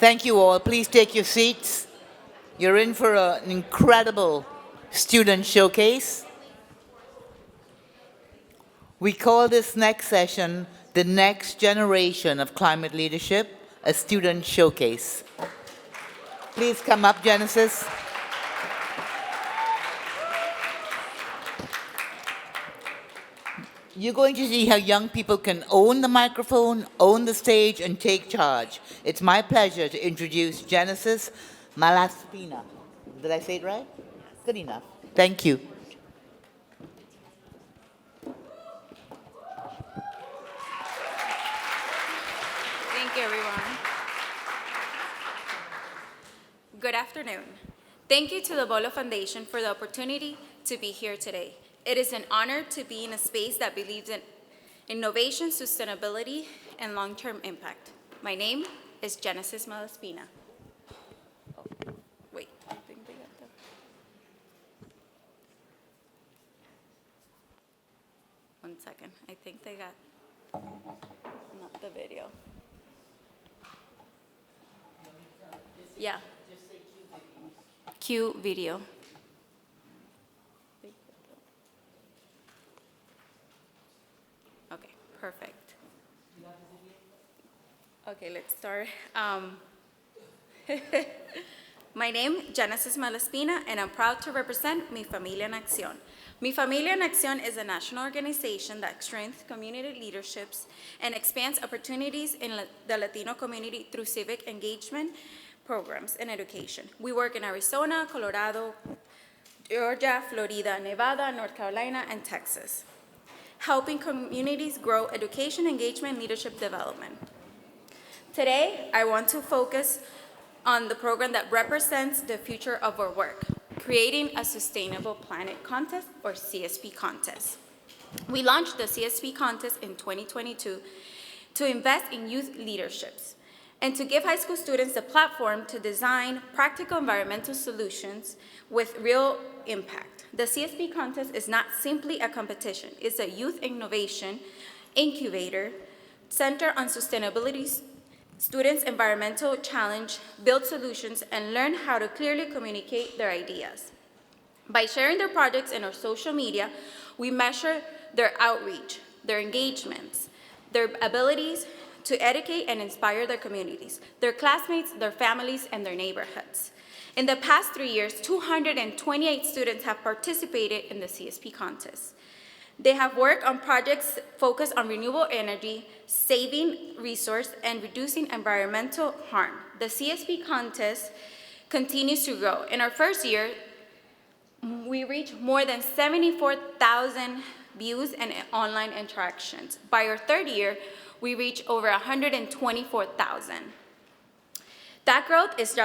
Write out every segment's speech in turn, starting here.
Thank you all. Please take your seats. You're in for an incredible student showcase. We call this next session the next generation of climate leadership, a student showcase. Please come up, Genesis. You're going to see how young people can own the microphone, own the stage, and take charge. It's my pleasure to introduce Genesis Malaspina. Did I say it right? Good enough. Thank you. Thank you, everyone. Good afternoon. Thank you to the Bolo Foundation for the opportunity to be here today. It is an honor to be in a space that believes in innovation, sustainability, and long-term impact. My name is Genesis Malaspina. Oh, wait, I think they got the... One second, I think they got not the video. Yeah. Cue video. Okay, perfect. Okay, let's start. My name is Genesis Malaspina, and I'm proud to represent Mi Familia Accion. Mi Familia Accion is a national organization that strengthens community leaderships and expands opportunities in the Latino community through civic engagement programs and education. We work in Arizona, Colorado, Georgia, Florida, Nevada, North Carolina, and Texas, helping communities grow education, engagement, and leadership development. Today, I want to focus on the program that represents the future of our work, creating a Sustainable Planet Contest, or CSP contest. We launched the CSP contest in 2022 to invest in youth leaderships and to give high school students the platform to design practical environmental solutions with real impact. The CSP contest is not simply a competition, it's a youth innovation incubator centered on sustainability. Students' environmental challenge, build solutions, and learn how to clearly communicate their ideas. By sharing their projects in our social media, we measure their outreach, their engagements, their abilities to educate and inspire their communities, their classmates, their families, and their neighborhoods. In the past 3 years, 228 students have participated in the CSP contest. They have worked on projects focused on renewable energy, saving resource, and reducing environmental harm. The CSP contest continues to grow. In our first year, we reached more than 74,000 views and online interactions. By our third year, we reached over 124,000. That growth is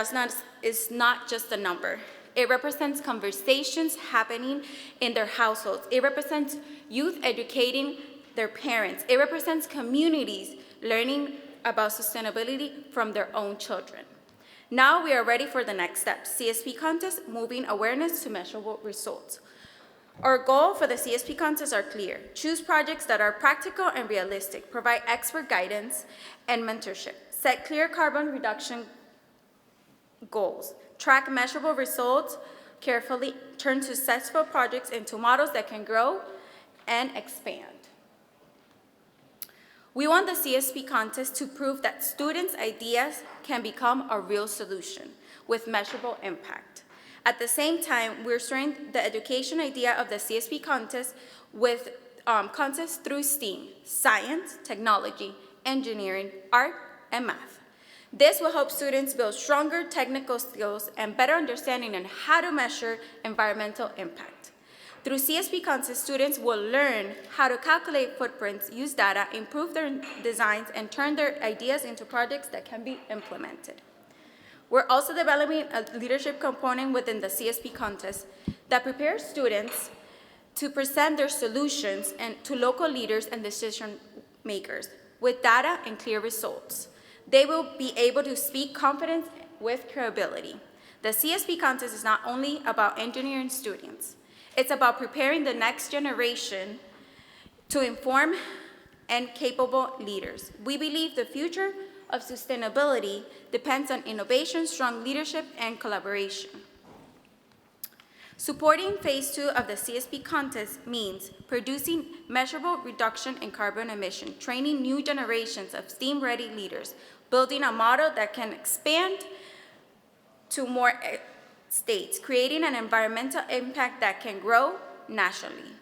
not just a number. It represents conversations happening in their households. It represents youth educating their parents. It represents communities learning about sustainability from their own children. Now we are ready for the next step, CSP contest, moving awareness to measurable results. Our goal for the CSP contest are clear. Choose projects that are practical and realistic, provide expert guidance and mentorship, set clear carbon reduction goals, track measurable results carefully, turn successful projects into models that can grow and expand. We want the CSP contest to prove that students' ideas can become a real solution with measurable impact. At the same time, we're strengthening the education idea of the CSP contest with contests through STEAM, science, technology, engineering, art, and math. This will help students build stronger technical skills and better understanding on how to measure environmental impact. Through CSP contests, students will learn how to calculate footprints, use data, improve their designs, and turn their ideas into projects that can be implemented. We're also developing a leadership component within the CSP contest that prepares students to present their solutions to local leaders and decision makers with data and clear results. They will be able to speak confidence with credibility. The CSP contest is not only about engineering students, it's about preparing the next generation to inform and capable leaders. We believe the future of sustainability depends on innovation, strong leadership, and collaboration. Supporting phase 2 of the CSP contest means producing measurable reduction in carbon emission, training new generations of STEAM-ready leaders, building a model that can expand to more states, creating an environmental impact that can grow nationally.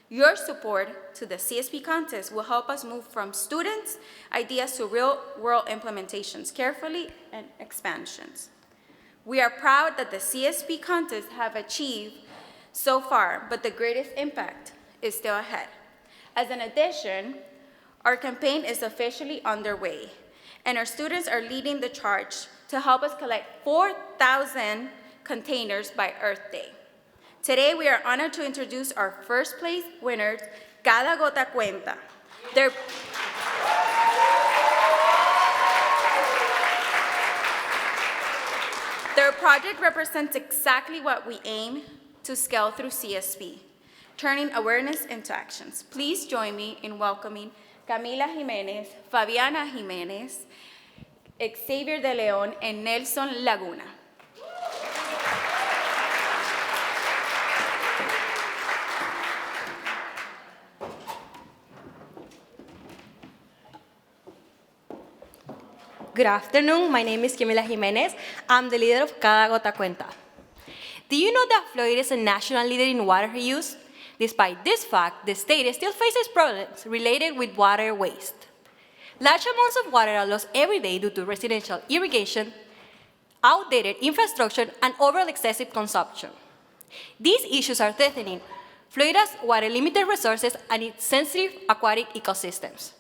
Your support to the CSP contest will help us move from students' ideas to real-world implementations carefully and expansions. We are proud that the CSP contest have achieved so far, but the greatest impact is still ahead. As an addition, our campaign is officially underway, and our students are leading the charge to help us collect 4,000 containers by Earth Day. Today, we are honored to introduce our first place winners, Cada Gota Cuenta. Their project represents exactly what we aim to scale through CSP, turning awareness into actions. Please join me in welcoming Camila Jimenez, Fabiana Jimenez, Xavier de Leon, and Nelson Laguna. Good afternoon, my name is Camila Jimenez. I'm the leader of Cada Gota Cuenta. Do you know that Florida is a national leader in water reuse? Despite this fact, the state still faces problems related with water waste. Large amounts of water are lost every day due to residential irrigation, outdated infrastructure, and overall excessive consumption. These issues are threatening Florida's water-limited resources and its sensitive aquatic ecosystems.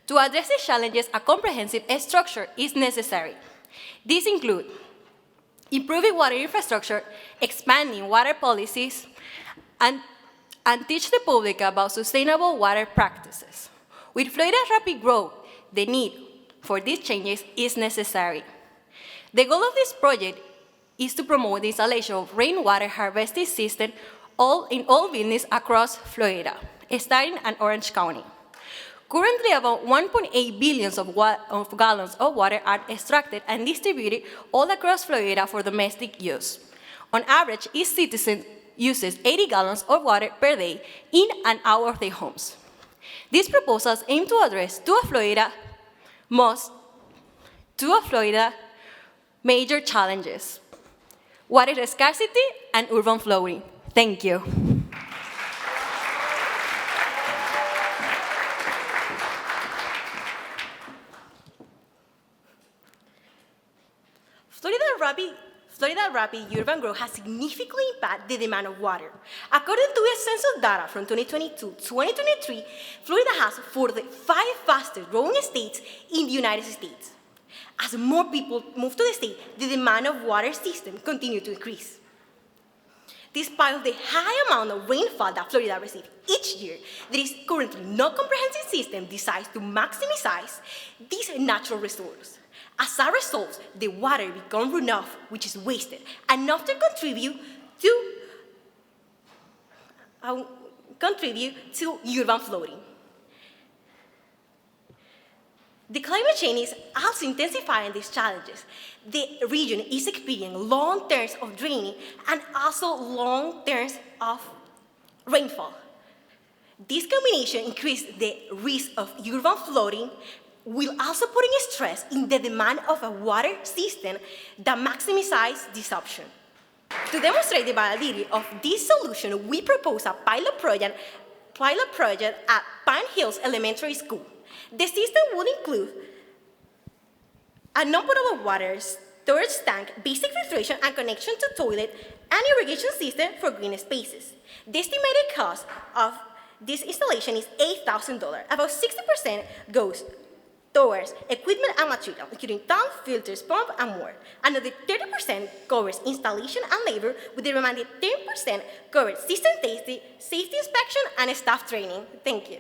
To address these challenges, a comprehensive structure is necessary. These include improving water infrastructure, expanding water policies, and teach the public about sustainable water practices. With Florida's rapid growth, the need for these changes is necessary. The goal of this project is to promote the installation of rainwater harvesting systems in all buildings across Florida, starting in Orange County. Currently, about 1.8 billion of gallons of water are extracted and distributed all across Florida for domestic use. On average, each citizen uses 80 gallons of water per day in and out of their homes. These proposals aim to address two of Florida's major challenges: water scarcity and urban flooding. Thank you. Florida rapid urban growth has significantly impacted the demand of water. According to the census data from 2022-2023, Florida has 45 fastest growing states in the United States. As more people move to the state, the demand of water system continues to increase. Despite the high amount of rainfall that Florida receives each year, there is currently no comprehensive system designed to maximize these natural resources. As a result, the water becomes runoff, which is wasted, and often contribute to urban flooding. The climate change is also intensifying these challenges. The region is experiencing long terms of draining and also long terms of rainfall. This combination increases the risk of urban flooding, while also putting stress in the demand of a water system that maximizes this option. To demonstrate the validity of this solution, we propose a pilot project at Pine Hills Elementary School. The system would include a non-potable water storage tank, basic filtration and connection to toilet, and irrigation system for green spaces. The estimated cost of this installation is $8,000. About 60% goes towards equipment and material, including tank, filters, pump, and more. Another 30% covers installation and labor, with the remaining 10% covers system safety inspection, and staff training. Thank you.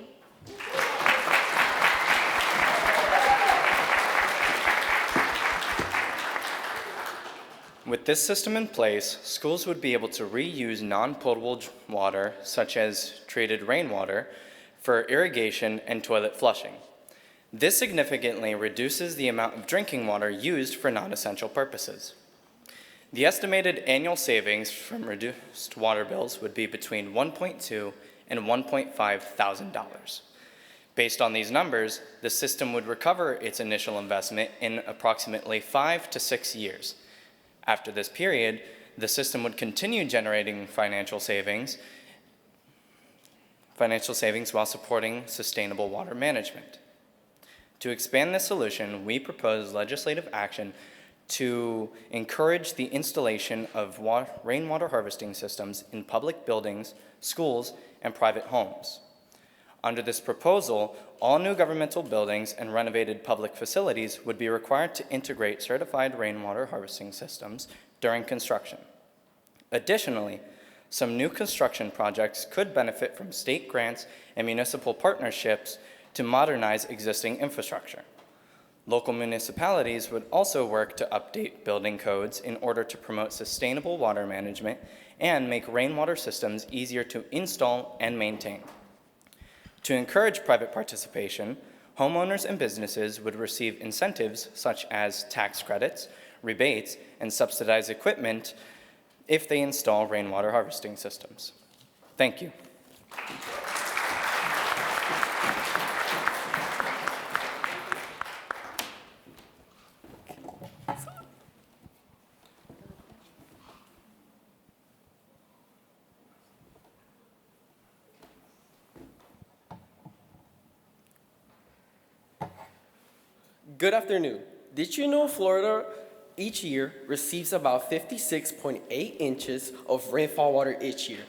With this system in place, schools would be able to reuse non-potable water, such as treated rainwater, for irrigation and toilet flushing. This significantly reduces the amount of drinking water used for non-essential purposes. The estimated annual savings from reduced water bills would be between $1.2 and $1.5 thousand. Based on these numbers, the system would recover its initial investment in approximately 5 to 6 years. After this period, the system would continue generating financial savings while supporting sustainable water management. To expand this solution, we propose legislative action to encourage the installation of rainwater harvesting systems in public buildings, schools, and private homes. Under this proposal, all new governmental buildings and renovated public facilities would be required to integrate certified rainwater harvesting systems during construction. Additionally, some new construction projects could benefit from state grants and municipal partnerships to modernize existing infrastructure. Local municipalities would also work to update building codes in order to promote sustainable water management and make rainwater systems easier to install and maintain. To encourage private participation, homeowners and businesses would receive incentives such as tax credits, rebates, and subsidized equipment if they install rainwater harvesting systems. Thank you. Good afternoon. Did you know Florida each year receives about 56.8 inches of rainfall water each year?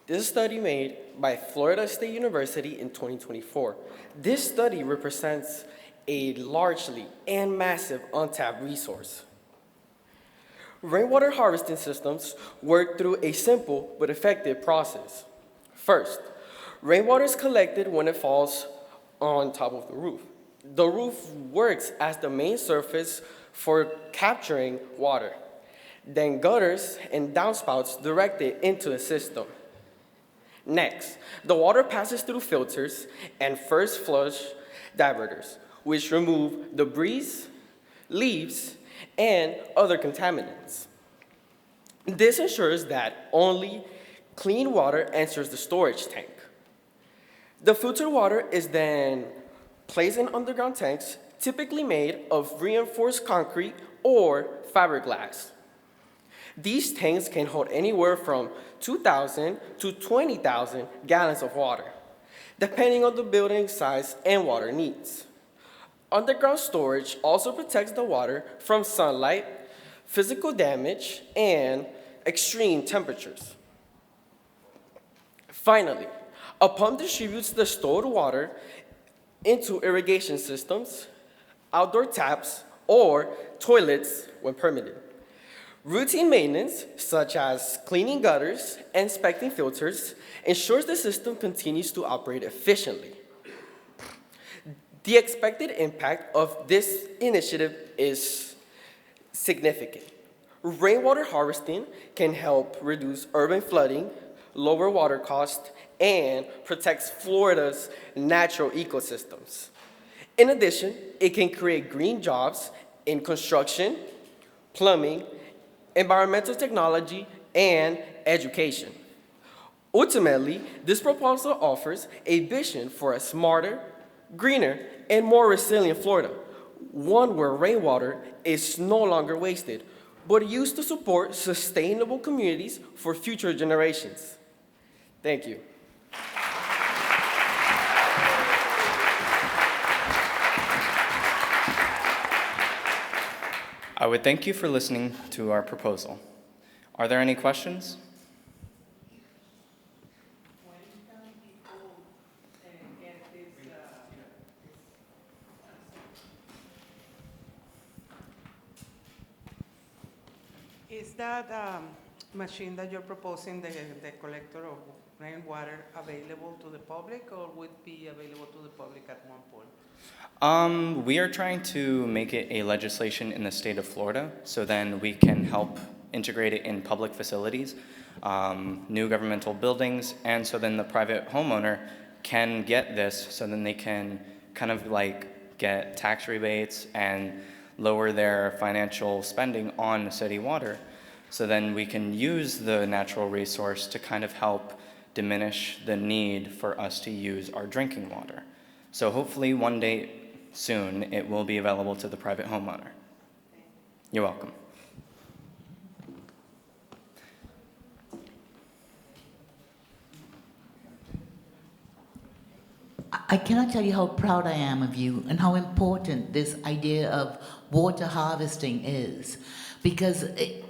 This is a study made by Florida State University in 2024. This study represents a largely and massive untapped resource. Rainwater harvesting systems work through a simple but effective process. First, rainwater is collected when it falls on top of the roof. The roof works as the main surface for capturing water. Then gutters and downspouts direct it into the system. Next, the water passes through filters and first flush diverters, which remove debris, leaves, and other contaminants. This ensures that only clean water enters the storage tank. The filtered water is then placed in underground tanks, typically made of reinforced concrete or fiberglass. These tanks can hold anywhere from 2,000 to 20,000 gallons of water, depending on the building size and water needs. Underground storage also protects the water from sunlight, physical damage, and extreme temperatures. Finally, a pump distributes the stored water into irrigation systems, outdoor taps, or toilets when permitted. Routine maintenance, such as cleaning gutters and inspecting filters, ensures the system continues to operate efficiently. The expected impact of this initiative is significant. Rainwater harvesting can help reduce urban flooding, lower water costs, and protects Florida's natural ecosystems. In addition, it can create green jobs in construction, plumbing, environmental technology, and education. Ultimately, this proposal offers a vision for a smarter, greener, and more resilient Florida, one where rainwater is no longer wasted, but used to support sustainable communities for future generations. Thank you. I would thank you for listening to our proposal. Are there any questions? Is that machine that you're proposing, the collector of rainwater, available to the public, or would be available to the public at one point? We are trying to make it a legislation in the state of Florida, so then we can help integrate it in public facilities, new governmental buildings, and so then the private homeowner can get this, so then they can kind of like get tax rebates and lower their financial spending on city water. So then we can use the natural resource to kind of help diminish the need for us to use our drinking water. So hopefully one day soon it will be available to the private homeowner. You're welcome. I cannot tell you how proud I am of you and how important this idea of water harvesting is, because it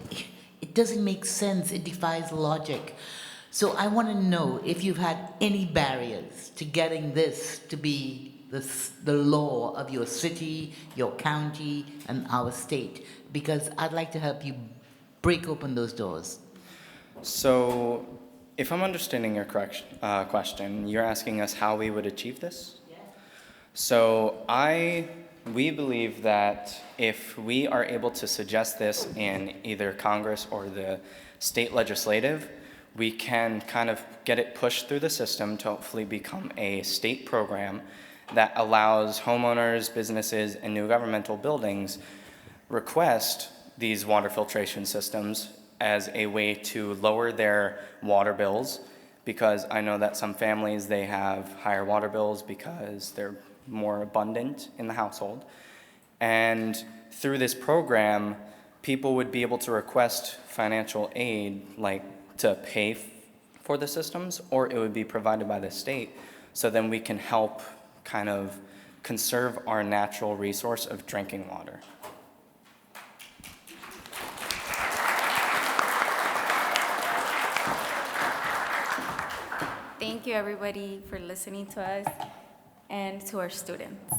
doesn't make sense, it defies logic. So I want to know if you've had any barriers to getting this to be the law of your city, your county, and our state, because I'd like to help you break open those doors. So if I'm understanding your question, you're asking us how we would achieve this? Yes. So we believe that if we are able to suggest this in either Congress or the state legislative, we can kind of get it pushed through the system to hopefully become a state program that allows homeowners, businesses, and new governmental buildings request these water filtration systems as a way to lower their water bills, because I know that some families, they have higher water bills because they're more abundant in the household. And through this program, people would be able to request financial aid, like to pay for the systems, or it would be provided by the state. So then we can help kind of conserve our natural resource of drinking water. Thank you, everybody, for listening to us and to our students.